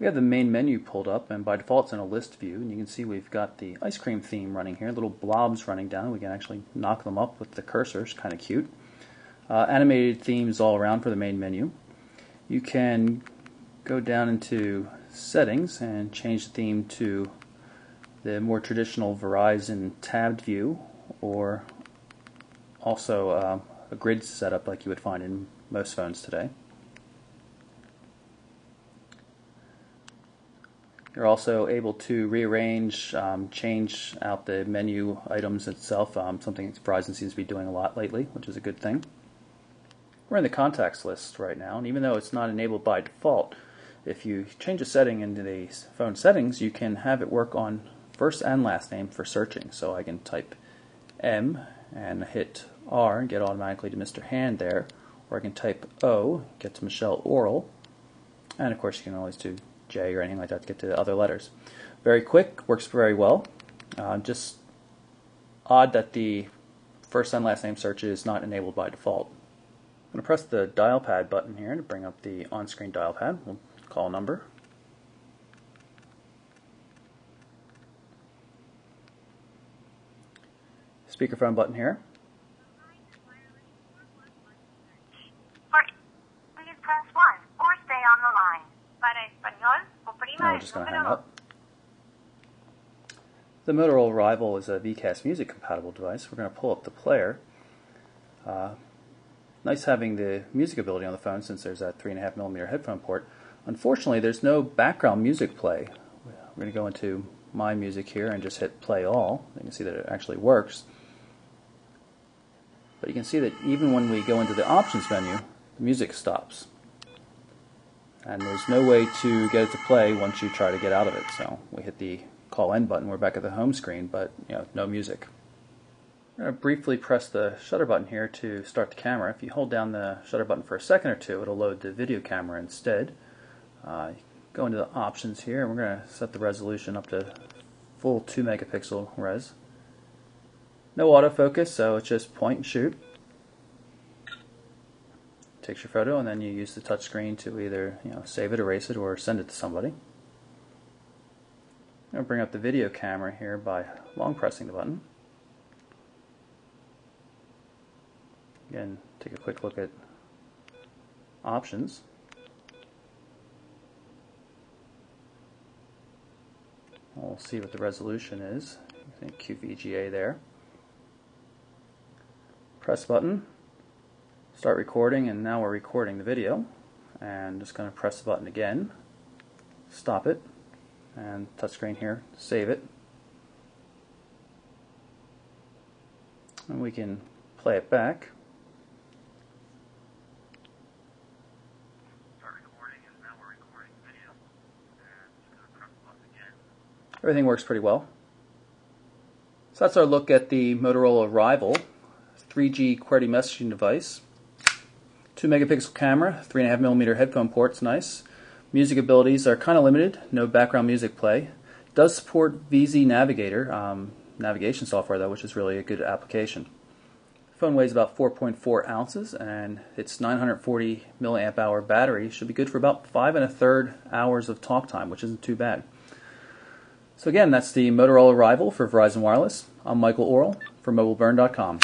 We have the main menu pulled up, and by default it's in a list view, and you can see we've got the ice cream theme running here, little blobs running down. We can actually knock them up with the cursor. It's kind of cute. Animated themes all around for the main menu. You can go down into settings and change the theme to the more traditional Verizon tabbed view, or also a grid setup like you would find in most phones today. You're also able to rearrange, change out the menu items itself, something Verizon seems to be doing a lot lately, which is a good thing. We're in the contacts list right now, and even though it's not enabled by default, if you change a setting into the phone settings, you can have it work on first and last name for searching. So I can type M and hit R and get automatically to Mr. Hand there, or I can type O, get to Michelle Oral, and of course you can always do J or anything like that to get to the other letters. Very quick, works very well. Just odd that the first and last name search is not enabled by default. I'm going to press the dial pad button here to bring up the on-screen dial pad. We'll call a number. Speakerphone button here. Please press 1 or stay on the line. Para español, oprima Now we're just going to hang up. The Motorola Rival is a VCast music compatible device. We're going to pull up the player. Nice having the music ability on the phone since there's that 3.5mm headphone port. Unfortunately, there's no background music play. We're going to go into My Music here and just hit Play All. You can see that it actually works. But you can see that even when we go into the options menu, the music stops. And there's no way to get it to play once you try to get out of it. So we hit the Call End button. We're back at the home screen, but no music. I'm going to briefly press the shutter button here to start the camera. If you hold down the shutter button for a second or two, it'll load the video camera instead. Go into the options here, and we're going to set the resolution up to full 2 megapixel res. No autofocus, so it's just point and shoot. Takes your photo, and then you use the touch screen to either save it, erase it, or send it to somebody. I'm going to bring up the video camera here by long pressing the button. Again, take a quick look at options. We'll see what the resolution is. I think QVGA there. Press button, start recording, and now we're recording the video. And just going to press the button again, stop it, and touchscreen here, save it. And we can play it back. Everything works pretty well. So that's our look at the Motorola Rival 3G QWERTY messaging device. 2 megapixel camera, 3.5mm headphone ports, nice. Music abilities are kind of limited, no background music play. It does support VZ Navigator, navigation software though, which is really a good application. The phone weighs about 4.4 ounces, and its 940 milliamp hour battery should be good for about 5 1/3 hours of talk time, which isn't too bad. So again, that's the Motorola Rival for Verizon Wireless. I'm Michael Orrell for MobileBurn.com.